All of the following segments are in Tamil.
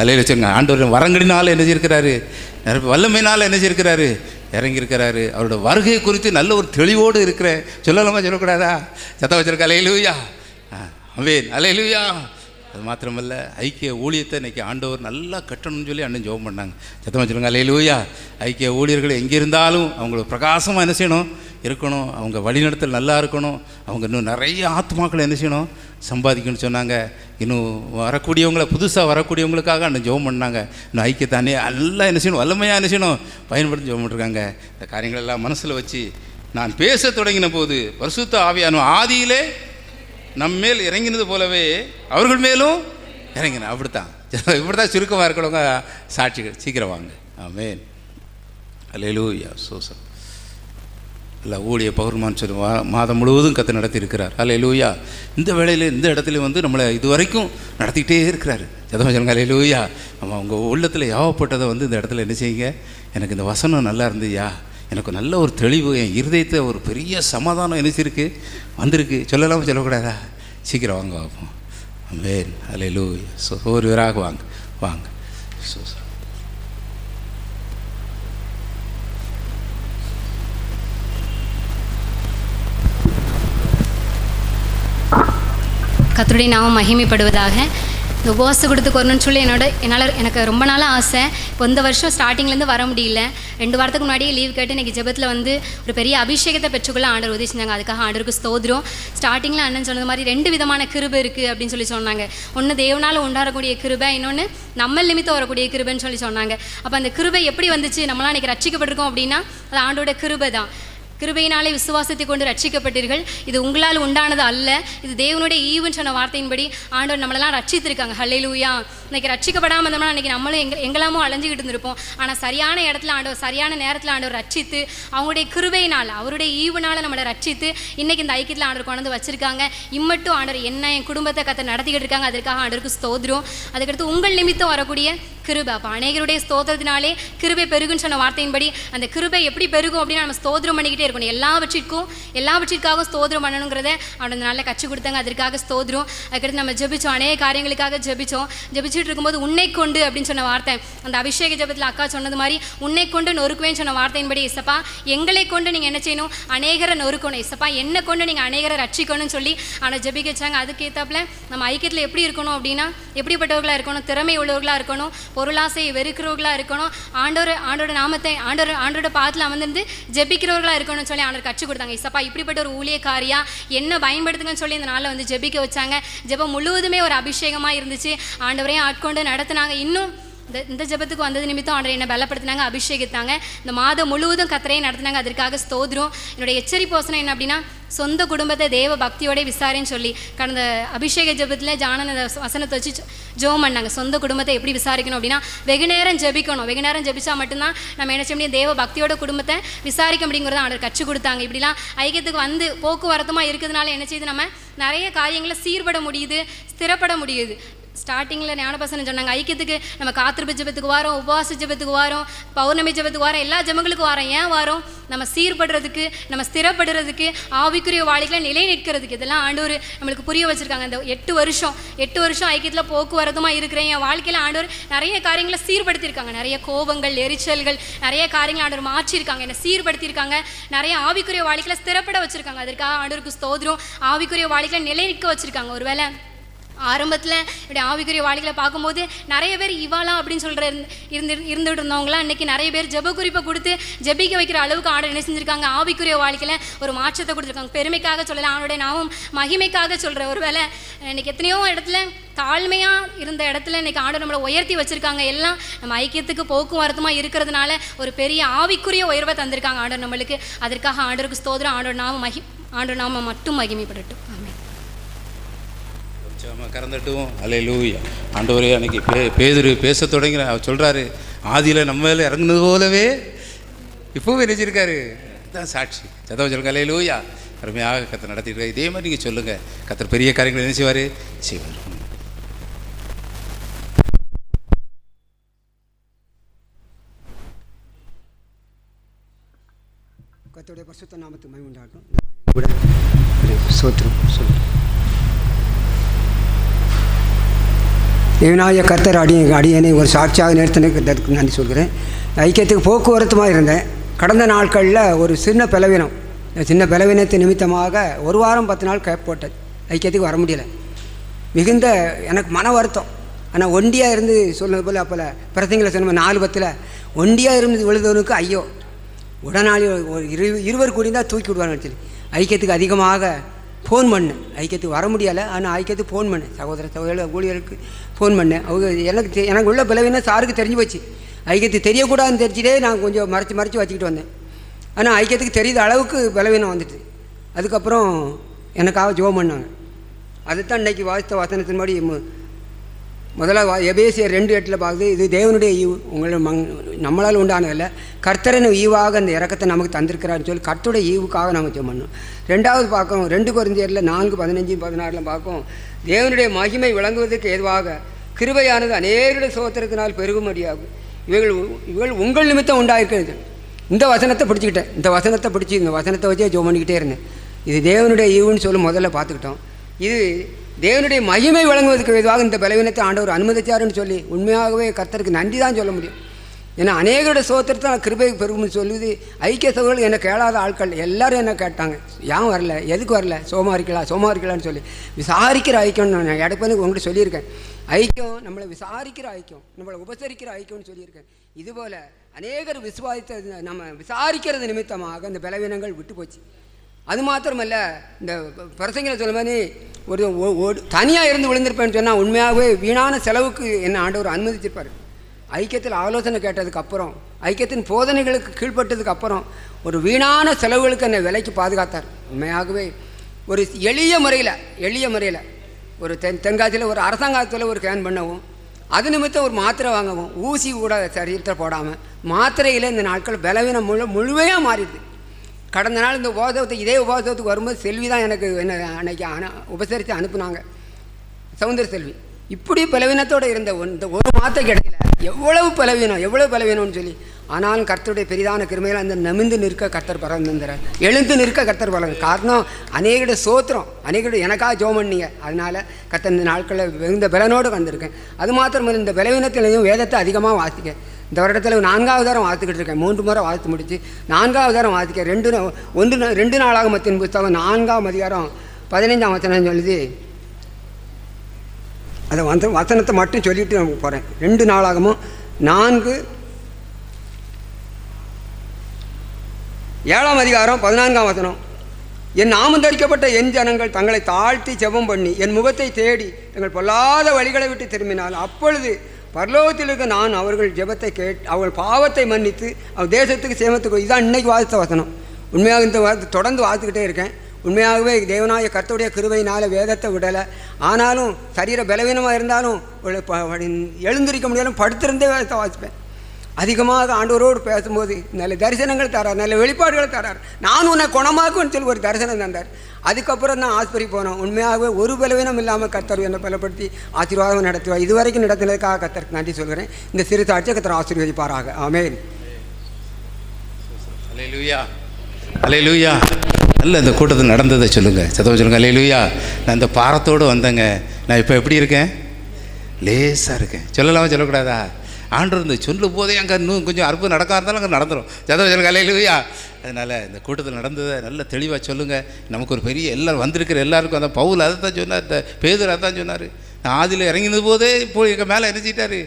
அலையில் வச்சுருங்க. ஆண்டவர் வரங்கடினால என்ன செய்யிருக்கிறாரு, வல்லமையினால் என்ன செய்யிருக்கிறாரு, இறங்கியிருக்கிறாரு. அவரோட வருகை குறித்து நல்ல ஒரு தெளிவோடு இருக்கிறேன். சொல்லலாமா சொல்லக்கூடாதா? சத்தம் வச்சுருக்க அலையிலூயா, ஆமென், அலையிலூயா. அது மாத்திரமல்ல, ஐக்கிய ஊழியத்தை இன்றைக்கி ஆண்டவர் நல்லா கட்டணும்னு சொல்லி அண்ணன் ஜெபம் பண்ணாங்க. சத்தம் வச்சுருங்க அலையிலூயா. ஐக்கிய ஊழியர்கள் எங்கே இருந்தாலும் அவங்களுக்கு பிரகாசமாக என்ன செய்யணும், இருக்கணும். அவங்க வழிநடத்தல் நல்லா இருக்கணும். அவங்க இன்னும் நிறைய ஆத்மாக்களை என்ன செய்யணும், சம்பாதிக்கணும்னு சொன்னாங்க. இன்னும் வரக்கூடியவங்களை, புதுசாக வரக்கூடியவங்களுக்காக அண்ணன் ஜெபம் பண்ணாங்க. இன்னும் ஐக்கியத்தானே எல்லாம் என்ன செய்யணும், வல்லமையாக என்ன செய்யணும், பயன்படுத்தி ஜெபம் பண்ணிருக்காங்க. இந்த காரியங்களெல்லாம் மனசில் வச்சு நான் பேச தொடங்கின போது பரிசுத்த ஆவியானவர் ஆதியிலே நம்மேல் இறங்கினது போலவே அவர்கள் மேலும் இறங்கின. அப்படித்தான் இப்படித்தான் சுருக்கமாக இருக்கிறவங்க சாட்சிகள். சீக்கிரம் வாங்க. ஆமென், அல்லேலூயா. சோசம் இல்லை ஊழிய பௌர்ணமான்னு சொல்லி மாதம் முழுவதும் கற்று நடத்தி இருக்கிறார். அல்லேலூயா. இந்த வேளையில் இந்த இடத்துல வந்து நம்மளை இது வரைக்கும் நடத்திக்கிட்டே இருக்கிறாரு. ஜெபம் சொல்லுங்க அல்லேலூயா. நம்ம உங்கள் உள்ளத்தில் யாவப்பட்டதை வந்து இந்த இடத்துல என்ன செய்யுங்க, எனக்கு இந்த வசனம் நல்லா இருந்துயா, எனக்கு நல்ல ஒரு தெளிவு, என் இருதயத்தை ஒரு பெரிய சமாதானம் நினைச்சிருக்கு வந்திருக்கு. சொல்லலாமா சொல்லக்கூடாதா? சீக்கிரம் வாங்க பார்ப்போம். ஆமென், அல்லேலூயா. ஒருவராக வாங்க வாங்க. கர்த்தருடைய நாமம் மகிமைப்படுவதாக. இந்த உபவாச கொடுத்துக்கு வரணும்னு சொல்லி எனக்கு ரொம்ப நாளாக ஆசை. இப்போ இந்த வருஷம் ஸ்டார்டிங்லேருந்து வர முடியல. 2 வாரத்துக்கு முன்னாடியே லீவ் கேட்டு இன்றைக்கி ஜெபத்தில் வந்து ஒரு பெரிய அபிஷேகத்தை பெற்றுக்கொள்ள ஆண்டவர் உதவி செஞ்சாங்க. அதுக்காக ஆண்டவருக்கு ஸ்தோத்திரம். ஸ்டார்டிங்கில் அண்ணன் சொன்னது மாதிரி 2 விதமான கிருபை இருக்குது அப்படின்னு சொல்லி சொன்னாங்க. ஒன்று தேவனால் உண்டாகக்கூடிய கிருபை, இன்னொன்று நம்ம நிமித்தம் வரக்கூடிய கிருபைன்னு சொல்லி சொன்னாங்க. அப்போ அந்த கிருபை எப்படி வந்துச்சு, நம்மளாம் இன்றைக்கி ரட்சிக்கப்பட்டிருக்கோம் அப்படின்னா அது ஆண்டோட கிருபை தான். கிருபையினாலே விசுவாசத்தை கொண்டு ரட்சிக்கப்பட்டீர்கள், இது உங்களால் உண்டானது அல்ல, இது தேவனுடைய ஈவுன்னு சொன்ன வார்த்தையின்படி ஆண்டவர் நம்மளெல்லாம் ரட்சித்திருக்காங்க. ஹல்லேலூயா. இன்றைக்கி ரட்சிக்கப்படாமல் இருந்தோம்னா அன்றைக்கி நம்மளும் எங்கெல்லாமோ அலைஞ்சிக்கிட்டு இருந்திருப்போம். ஆனால் சரியான இடத்துல ஆண்டவர், சரியான நேரத்தில் ஆண்டவர் ரட்சித்து, அவங்களுடைய கிருபையினால், அவருடைய ஈவுனால் நம்மளை ரட்சித்து இன்றைக்கி இந்த ஐக்கியத்தில் ஆண்டவர் கொண்டு வந்து வச்சுருக்காங்க. இம்மட்டும் ஆண்டவர் என்ன என் குடும்பத்தை நடத்திக்கிட்டு இருக்காங்க. அதற்காக ஆண்டவருக்கு ஸ்தோத்திரம். அதுக்கடுத்து உங்கள் நிமித்தம் வரக்கூடிய கிருபை. அப்போ அநேகருடைய ஸ்தோத்திரத்தினாலே கிருபை பெருகுன்னு சொன்ன வார்த்தையின்படி அந்த கிருபை எப்படி பெருகும் அப்படின்னா நம்ம ஸ்தோத்திரம் பண்ணிக்கிட்டே இருக்கணும். எல்லாவற்றிற்காகவும் ஸ்தோத்திரம் பண்ணணுங்கிறத அவன் அந்த நாளில் கற்றுக் கொடுத்தாங்க. அதற்காக ஸ்தோத்திரம். அதுக்கடுத்து நம்ம ஜெபிச்சோம், அநேக காரியங்களுக்காக ஜெபிச்சுட்டு இருக்கும்போது உன்னை கொண்டு அப்படின்னு சொன்ன வார்த்தை, அந்த அபிஷேக ஜெபத்தில் அக்கா சொன்னது மாதிரி உன்னை கொண்டு நொறுக்குவேன்னு சொன்ன வார்த்தையின்படி, இசப்பா எங்களை கொண்டு நீங்கள் என்ன செய்யணும், அநேகரை நொறுக்கணும். இசப்பா என்னை கொண்டு நீங்கள் அநேகரை ரட்சிக்கணும்னு சொல்லி அவனை ஜெபிக்க வச்சாங்க. அதுக்கேற்றாப்புல நம்ம ஐக்கியத்தில் எப்படி இருக்கணும் அப்படின்னா, எப்படிப்பட்டவர்களாக இருக்கணும், திறமை உள்ளவர்களாக இருக்கணும், பொருளாசையை வெறுக்கிறவர்களாக இருக்கணும், ஆண்டோட நாமத்தை ஆண்டோட பாதத்தில் அமர்ந்து ஜெபிக்கிறவர்களாக இருக்கணும்னு சொல்லி ஆண்டவர் கற்றுக் கொடுத்தாங்க. இசப்பா இப்படிப்பட்ட ஒரு ஊழியக்காரியா என்ன பயன்படுத்துங்கன்னு சொல்லி இந்த நாளில் வந்து ஜெபிக்க வச்சாங்க. ஜெபம் முழுவதுமே ஒரு அபிஷேகமாக இருந்துச்சு. ஆண்டவரையும் ஆட்கொண்டு நடத்தினாங்க. இன்னும் இந்த ஜெபத்துக்கு வந்தது நிமித்தம் ஆண்டவர் என்னை பலப்படுத்தினாங்க, அபிஷேகித்தாங்க. இந்த மாதம் முழுவதும் கர்த்தரையை நடத்தினாங்க. அதற்காக ஸ்தோத்திரம். என்னுடைய எச்சரிப்பு யோசனை என்ன அப்படின்னா, சொந்த குடும்பத்தை தேவ பக்தியோட விசாரின்னு சொல்லி கடந்த அபிஷேக ஜெபத்தில் ஜானன் வசனத்தை வச்சு ஜெபம் பண்ணாங்க. சொந்த குடும்பத்தை எப்படி விசாரிக்கணும் அப்படின்னா, வெகு நேரம் ஜெபிக்கணும். வெகு நேரம் ஜெபிச்சா மட்டும்தான் நம்ம என்ன செய்ய முடியும், தேவ பக்தியோட குடும்பத்தை விசாரிக்க முடியுங்கிறத ஆண்டவர் கற்றுக் கொடுத்தாங்க. இப்படிலாம் ஐக்கியத்துக்கு வந்து போக்குவரத்துமாக இருக்கிறதுனால என்ன செய்யுது, நம்ம நிறைய காரியங்களை சீர்பட முடியுது, ஸ்திரப்பட முடியுது. ஸ்டார்டிங்கில் ஞானபசனம் சொன்னாங்க, ஐக்கியத்துக்கு நம்ம காத்திருப்பு ஜெபத்துக்கு வாரோம், உபவாச ஜெபத்துக்கு வாரோம், பௌர்ணமி ஜெபத்துக்கு வாரோம், எல்லா ஜெபங்களுக்கும் வாரோம். ஏன் வாரோம்? நம்ம சீர்படுறதுக்கு, நம்ம ஸ்திரப்படுறதுக்கு, ஆவிக்குரிய வாழ்க்கையில் நிலை நிற்கிறதுக்கு. இதெல்லாம் ஆண்டவர் நம்மளுக்கு புரிய வச்சுருக்காங்க. இந்த 8 வருஷம் ஐக்கியத்தில் போக்குவரத்துமாக இருக்கிறேன். என் வாழ்க்கையில் ஆண்டவர் நிறைய காரியங்களை சீர்படுத்தியிருக்காங்க. நிறைய கோபங்கள், எரிச்சல்கள், நிறைய காரியங்கள் ஆண்டவர் மாற்றிருக்காங்க, என்னை சீர்படுத்தியிருக்காங்க. நிறைய ஆவிக்குரிய வாழ்க்கையில் ஸ்திரப்பட வச்சுருக்காங்க. அதற்காக ஆண்டவருக்கு ஸ்தோத்திரம். ஆவிக்குரிய வாழ்க்கையில் நிலை நிற்க வச்சுருக்காங்க. ஒருவேளை ஆரம்பத்தில் இப்படி ஆவிக்குரிய வாழ்க்கையை பார்க்கும்போது நிறைய பேர் இவாளா அப்படின்னு சொல்கிற இருந்துகிட்டு இருந்தவங்களாம் இன்றைக்கி நிறைய பேர் ஜெப குறிப்பை கொடுத்து ஜெபிக்க வைக்கிற அளவுக்கு ஆர்டர் என்ன செஞ்சுருக்காங்க, ஆவிக்குரிய வாழ்க்கையில் ஒரு மாற்றத்தை கொடுத்துருக்காங்க. பெருமைக்காக சொல்லலை, அவனுடைய நாமும் மகிமைக்காக சொல்கிற. ஒரு வேளை இன்றைக்கி எத்தனையோ இடத்துல தாழ்மையாக இருந்த இடத்துல இன்றைக்கி ஆர்டர் நம்மளை உயர்த்தி வச்சுருக்காங்க. எல்லாம் நம்ம ஐக்கியத்துக்கு போக்குவரத்துமாக இருக்கிறதுனால ஒரு பெரிய ஆவிக்குரிய உயர்வை தந்திருக்காங்க ஆர்டர் நம்மளுக்கு. அதற்காக ஆர்டருக்கு ஸ்தோத்திரம். ஆண்டோட நாம மட்டும் மகிமைப்படட்டும். கறந்துட்டும். அல்லேலூயா. ஆண்டவரே அன்னைக்கு பேதுரு பேச தொடங்கிற அவர் சொல்கிறாரு, ஆதியில் நம்ம மேலே இறங்குனது போலவே இப்போவே நினைச்சிருக்காரு. இதுதான் சாட்சி. சதவ சொல்லுங்க அல்லேலூயா. அருமையாக கர்த்தர் நடத்திட்டு இதே மாதிரி நீங்கள் சொல்லுங்கள். கர்த்தர் பெரிய காரியங்களை என்ன செய்வார், செய்வார். கர்த்தருடைய பரிசுத்த நாமத்துக்கு மகிமை உண்டாகட்டும். கூட சோத்திரம் சொல்லுங்கள். தேவனாய கர்த்தர் அடியனை ஒரு சாட்சியாக நிறுத்தினதுக்கு நன்றி சொல்கிறேன். ஐக்கியத்துக்கு போக்குவரத்துமாக இருந்தேன். கடந்த நாட்களில் ஒரு சின்ன பலவீனத்து நிமித்தமாக 1 வாரம் 10 நாள் கேப் போட்டது. ஐக்கியத்துக்கு வர முடியலை. மிகுந்த எனக்கு மன வருத்தம். ஆனால் ஒண்டியாக இருந்து சொன்னது போல் அப்போல பிரசங்களை சொன்ன 4:10 ஒண்டியாக இருந்து விழுதவனுக்கு ஐயோ, உடனாளி ஒரு 20 கூடி தான் தூக்கி விடுவான்னு சொல்லி ஐக்கியத்துக்கு அதிகமாக ஃபோன் பண்ணேன். ஐக்கியத்துக்கு வர முடியலை, ஆனால் ஐக்கியத்துக்கு ஃபோன் பண்ணேன். சகோதர ஊழியருக்கு ஃபோன் பண்ணேன். அவங்க எனக்கு உள்ள பலவீனம் சாருக்கு தெரிஞ்சு போச்சு. ஐக்கியத்துக்கு தெரியக்கூடாதுன்னு தெரிஞ்சுட்டே நான் கொஞ்சம் மறைச்சி வச்சுக்கிட்டு வந்தேன். ஆனால் ஐக்கியத்துக்கு தெரியாத அளவுக்கு பலவீனம் வந்துட்டு அதுக்கப்புறம் எனக்காக ஜெபம் பண்ணாங்க. அதுதான் இன்றைக்கி வாசித்த வசனத்தின்படி முதல்ல எபேசியர் 2:8 பார்க்குது, இது தேவனுடைய ஈவு, நம்மளால் உண்டானதில்லை, கர்த்தரின் ஈவாக அந்த இறக்கத்தை நமக்கு தந்திருக்கிறான்னு சொல்லி கர்த்தருடைய ஈவுக்காக நம்ம ஜெபம் பண்ணோம். 2வது பார்க்கோம் 2 கொரிந்தியரில் 4:15-16 பார்க்கும், தேவனுடைய மகிமை விளங்குவதற்கு ஏதுவாக கிருபையானது அநேகருடைய சோத்திரத்தினால் பெருகும்படியாகும். இவைகள் உங்கள் நிமித்தம் உண்டாயிருக்கிறது. இந்த வசனத்தை பிடிச்சிக்கிட்டேன். இந்த வசனத்தை வச்சே ஜெபம் பண்ணிக்கிட்டே இருந்தேன். இது தேவனுடைய ஈவுன்னு சொல்லி முதல்ல பார்த்துக்கிட்டோம். இது தேவனுடைய மகிமை வழங்குவதற்கு எதுவாக இந்த பலவீனத்தை ஆண்டவர் அனுமதிச்சாருன்னு சொல்லி உண்மையாகவே கர்த்தருக்கு நன்றி தான் சொல்ல முடியும். ஏன்னா அநேகருடைய சோத்திரத்தை நான் கிருபை பெருகும்னு சொல்லுது. ஐக்கிய சகோதரர்கள் என்னை கேளாத ஆட்கள் எல்லோரும் என்ன கேட்டாங்க, ஏன் வரல, எதுக்கு வரல, சோமா இருக்கலான்னு சொல்லி விசாரிக்கிற ஐக்கியம். நான் இடப்பனுக்கு உங்கள்கிட்ட சொல்லியிருக்கேன். ஐக்கியம் நம்மளை விசாரிக்கிற ஐக்கியம், நம்மளை உபசரிக்கிற ஐக்கியம்னு சொல்லியிருக்கேன். இதுபோல் அநேகர் விசுவாசித்த நம்ம விசாரிக்கிறது நிமித்தமாக அந்த பலவீனங்கள் விட்டு போச்சு. அது மாத்திரமல்ல, இந்த பிரசங்களை சொல்ல மாதிரி ஒரு தனியாக இருந்து விழுந்திருப்பேன்னு சொன்னால் உண்மையாகவே வீணான செலவுக்கு என்ன ஆண்டவர் அனுமதிச்சிருப்பார். ஐக்கியத்தில் ஆலோசனை கேட்டதுக்கப்புறம், ஐக்கியத்தின் போதனைகளுக்கு கீழ்பட்டதுக்கு அப்புறம் ஒரு வீணான செலவுகளுக்கு என்னை விலைக்கு பாதுகாத்தார். உண்மையாகவே ஒரு எளிய முறையில் ஒரு தென்காசியில் ஒரு அரசாங்கத்தில் ஒரு கேன் பண்ணவும், அது நிமித்தம் ஒரு மாத்திரை வாங்கவும், ஊசி கூட சரீரத்தில் போடாமல் மாத்திரையில் இந்த நாட்கள் பலவீனம் முழுமையாக மாறிடுது. கடந்த நாள் இந்த இதே உபவாசத்துக்கு வரும்போது செல்வி தான் எனக்கு என்ன அன்னைக்கு உபசரித்து அனுப்புனாங்க, சௌந்தர செல்வி. இப்படி பலவீனத்தோடு இருந்த இந்த ஒரு மாதத்துக்கு இடையில எவ்வளவு பலவீனம்னு சொல்லி, ஆனாலும் கர்த்தருடைய பெரிதான கிருமையில் அந்த நிமிர்ந்து நிற்க கர்த்தர் பரந்துறார், எழுந்து நிற்க கர்த்தர் பரங்க. காரணம் அநேகருடைய சோத்திரம், அநேகருடைய எனக்காக ஜெபம் பண்ணீங்க. அதனால் கர்த்தர் இந்த நாட்களில் மிகுந்த பலனோடு வந்திருக்கேன். அது மாத்திரமல்ல, இந்த பலவீனத்திலையும் வேதத்தை அதிகமாக வாசிக்க இந்த வருடத்தில் 4வது வாரம் வாசிக்கிட்டு இருக்கேன். 3 முறை வாசித்து முடித்து 4வது வாரம் வாசிக்க 2 நாளாகமத்தின் புத்தகம் 4ஆம் அதிகாரம் 15ஆம் வசனம் சொல்லுது. அதை வசனத்தை மட்டும் சொல்லிவிட்டு நான் போகிறேன். 2 நாளாகமும் 7ஆம் அதிகாரம் 14ஆம் வசனம், என் நாமம் தரிக்கப்பட்ட என் ஜனங்கள் தங்களை தாழ்த்தி ஜெபம் பண்ணி என் முகத்தை தேடி தங்கள் பொல்லாத வழிகளை விட்டு திரும்பினால் அப்பொழுது பரலோகத்தில் இருக்க நான் அவர்கள் ஜெபத்தை அவர்கள் பாவத்தை மன்னித்து அவர் தேசத்துக்கு சேமத்துக்கு. இதுதான் இன்றைக்கி வாசித்த வசனம். உண்மையாக இந்த தொடர்ந்து வாசிக்கிட்டே இருக்கேன். உண்மையாகவே தேவனாய கர்த்தருடைய கிருபையினால் வேதத்தை விடலை. ஆனாலும் சரீர பலவீனமாக இருந்தாலும் எழுந்திருக்க முடியாலும் படுத்திருந்தே வேதத்தை வாசிப்பேன். அதிகமாக ஆண்டவரோடு பேசும்போது நல்ல தரிசனங்கள் தரார், நல்ல வெளிப்பாடுகளை தரார். நான் உன்னை குணமாக்குன்னு சொல்லி ஒரு தரிசனம் தந்தார். அதுக்கப்புறம் தான் ஆஸ்பத்திரி போனோம். உண்மையாகவே ஒரு பலவீனம் இல்லாமல் கர்த்தர் என்னை பலப்படுத்தி ஆசீர்வாதம் நடத்துவார். இதுவரைக்கும் நடத்தினதுக்காக கர்த்தருக்கு நன்றி சொல்கிறேன். இந்த சிறு சாட்சியை கர்த்தர் ஆசீர்வதிப்பாராக. ஆமென். அல்லேலூயா. நல்ல இந்த கூட்டத்தில் நடந்ததை சொல்லுங்கள், சத்தம் சொல்லுங்கள். அல்லேலூயா. நான் இந்த பாரத்தோடு வந்தேங்க. நான் இப்போ எப்படி இருக்கேன்? லேசாக இருக்கேன். சொல்லலாமா சொல்லக்கூடாதா? ஆண்டவர் இந்த சொல்லும் போதே அங்கே இன்னும் கொஞ்சம் அற்புதம் நடக்க இருந்தாலும் அங்கே நடந்துடும். சத்தம் சொல்லுங்கள். அல்லேலூயா. அதனால் இந்த கூட்டத்தில் நடந்ததை நல்ல தெளிவாக சொல்லுங்கள். நமக்கு ஒரு பெரிய எல்லோரும் வந்திருக்கிற எல்லாருக்கும் அந்த பவுல் அதை தான் சொன்னார், இந்த பேதுரு அதை தான் சொன்னார். நான் ஆதியில் இறங்கினது போதே இப்போ எங்கள் மேலே இணைச்சிட்டாரு.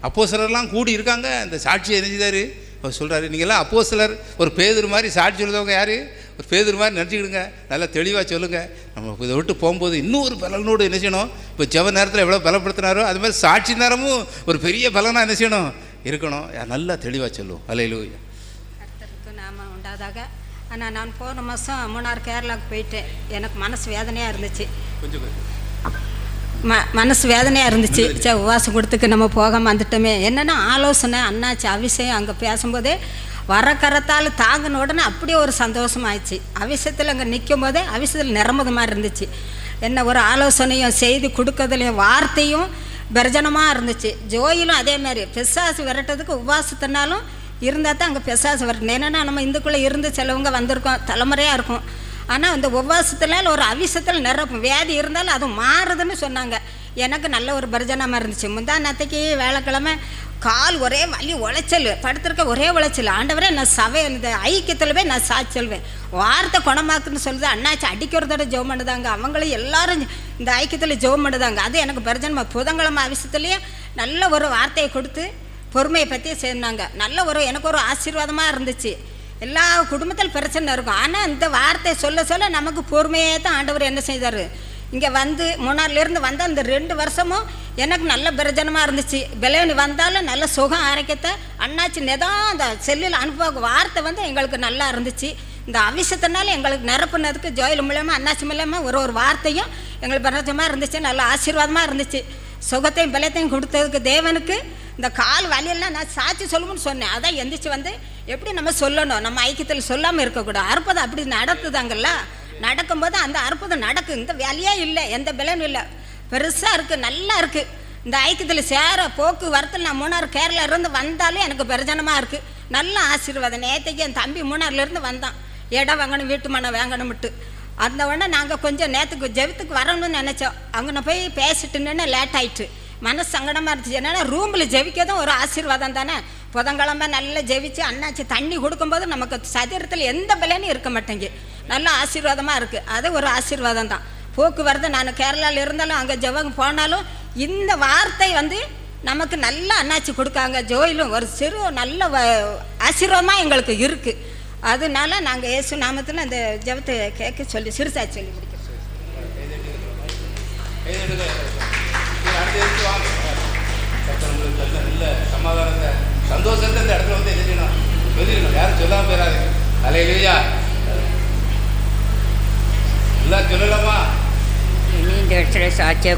அப்போஸ்தலர்லாம் கூடி இருக்காங்க, அந்த சாட்சியை இணைச்சிட்டாரு. அவர் சொல்கிறாரு, நீங்கள்லாம் அப்போஸ்தலர், ஒரு பேதுரு மாதிரி சாட்சி சொல்லுறவங்க யார்? ஒரு பேதுரு மாதிரி நினச்சிக்கிடுங்க, நல்லா தெளிவாக சொல்லுங்கள். நம்ம இதை விட்டு போகும்போது இன்னும் ஒரு பலனோடு என்ன செய்யணும்? இப்போ ஜெப நேரத்தில் எவ்வளோ பலப்படுத்தினாரோ அது மாதிரி சாட்சி நேரமும் ஒரு பெரிய பலனாக என்ன செய்யணும் இருக்கணும். நல்லா தெளிவாக சொல்லுவோம். அல்லேலூயா. கர்த்தருக்கு நாம உண்டாதாக. ஆனால் நான் போன மாதம் மூணார் கேரளாவுக்கு போயிட்டேன். எனக்கு மனசு வேதனையாக இருந்துச்சு, மனசு வேதனையாக இருந்துச்சு. உபவாசம் கொடுத்துக்கு நம்ம போகாமல் வந்துட்டோமே. என்னென்னா ஆலோசனை அண்ணாச்சி அபிஷேகம் அங்கே பேசும்போதே வர கரத்தால் தாங்கின உடனே அப்படியே ஒரு சந்தோஷமாயிடுச்சு. அவிஷயத்தில் அங்கே நிற்கும் போதே அவிஷயத்தில் நிரம்புது மாதிரி இருந்துச்சு. என்ன ஒரு ஆலோசனையும் செய்தி கொடுக்கறதுலையும் வார்த்தையும் பிரஜனமாக இருந்துச்சு. ஜோயிலும் அதே மாதிரி பிசாசு விரட்டதுக்கு உபவாசத்தினாலும் இருந்தால் தான் அங்கே பிசாசு விரட்டணும். என்னென்னா நம்ம இந்துக்குள்ளே இருந்து சிலவங்க வந்திருக்கோம், தலைமுறையாக இருக்கும். ஆனால் அந்த உபவாசத்தினால் ஒரு அவிஷத்தில் நிரப்பும். வியாதி இருந்தாலும் அது மாறுதுன்னு சொன்னாங்க. எனக்கு நல்ல ஒரு பிரஜனமாக இருந்துச்சு. முந்தா நேற்றுக்கு வேலைக்கிழமை கால் ஒரே வலி உளைச்சல், படுத்திருக்க ஒரே உளைச்சல். ஆண்டவரே நான் இந்த ஐக்கியத்தில் போய் நான் சொல்வேன், வார்த்தை குணமாக்குன்னு சொல்லுது. அண்ணாச்சி அடிக்கிறதோட ஜெபம் பண்ணுதாங்க, அவங்களும் எல்லாரும் இந்த ஐக்கியத்தில் ஜெபம் பண்ணுதாங்க. அது எனக்கு பிரஜனமாக புதன்கிழமை அவசியத்துலேயே நல்ல ஒரு வார்த்தையை கொடுத்து பொறுமையை பற்றி சேர்ந்தாங்க. நல்ல ஒரு எனக்கு ஒரு ஆசீர்வாதமாக இருந்துச்சு. எல்லா குடும்பத்தில் பிரச்சனை இருக்கும், ஆனால் இந்த வார்த்தை சொல்ல சொல்ல நமக்கு பொறுமையே தான் ஆண்டவர் என்ன செய்தார். இங்கே வந்து மூணாறுலேருந்து வந்தால் இந்த 2 வருஷமும் எனக்கு நல்ல பிரஜனமாக இருந்துச்சு. விளையாணி வந்தாலும் நல்ல சுகம் ஆரோக்கியத்தை அண்ணாச்சி நெதான் அந்த செல்லில் அனுப்புவாங்க. வார்த்தை வந்து எங்களுக்கு நல்லா இருந்துச்சு. இந்த அவசியத்தினால எங்களுக்கு நிரப்புனதுக்கு ஜோயில் மூலமாக அண்ணாச்சி மூலமாக ஒரு வார்த்தையும் எங்களுக்கு பிரஜமாக இருந்துச்சு. நல்ல ஆசீர்வாதமாக இருந்துச்சு. சுகத்தையும் பலத்தையும் கொடுத்ததுக்கு தேவனுக்கு இந்த கால் வலியெல்லாம் நான் சாட்சி சொல்லுமுன்னு சொன்னேன். அதான் எந்திரிச்சு வந்து எப்படி நம்ம சொல்லணும், நம்ம ஐக்கியத்தில் சொல்லாமல் இருக்கக்கூடாது. அற்புதம் அப்படி நடத்துதாங்கல்ல, நடக்கும்போது அந்த அற்புதம் நடக்கும். இந்த வேலையே இல்லை, எந்த பலனும் இல்லை, பெருசாக இருக்குது, நல்லா இருக்குது. இந்த ஐக்கியத்தில் சேர போக்குவரத்தில் நான் மூணாறு கேரளாவிலேருந்து வந்தாலும் எனக்கு பிரஜனமாக இருக்குது. நல்ல ஆசீர்வாதம். நேற்றுக்கு என் தம்பி மூணாறுலேருந்து வந்தான், இடம் வாங்கணும், வீட்டு மனை வாங்கணும்ட்டு. அந்த உடனே நாங்கள் கொஞ்சம் நேற்றுக்கு ஜெபத்துக்கு வரணும்னு நினச்சோம். அங்கே போய் பேசிட்டுன்னு லேட் ஆகிட்டு மனசு சங்கடமாக இருந்துச்சு. என்னென்னா ரூமில் ஜெபிக்கதும் ஒரு ஆசீர்வாதம் தானே. புதன்கிழமை நல்லா ஜெபிச்சு அண்ணாச்சி தண்ணி கொடுக்கும்போது நமக்கு சரீரத்தில் எந்த பலனும் இருக்க மாட்டேங்க, நல்ல ஆசீர்வாதமாக இருக்குது. அது ஒரு ஆசீர்வாதம் தான். போக்குவரத்து நான் கேரளாவில் இருந்தாலும் அங்கே ஜெபம் போனாலும் இந்த வார்த்தை வந்து நமக்கு நல்ல அண்ணாச்சி கொடுக்காங்க. ஜோயிலும் ஒரு சிறு நல்ல ஆசீர்வாதமாக எங்களுக்கு இருக்குது. அதனால நாங்கள் இயேசு நாமத்தில் அந்த ஜெபத்தை கேட்க சொல்லி சிறுசாக சொல்லி முடிக்கிறோம். சமாதானத்தை சந்தோஷத்தை இந்த இடத்துல வந்து என்ன செய்யணும், சொல்லிடணும். யாரும் சொல்லாமல் போயிடாது. அல்லேலூயா. எல்லாம் சொல்லலாமா? இந்த இடத்துல சாட்சியாக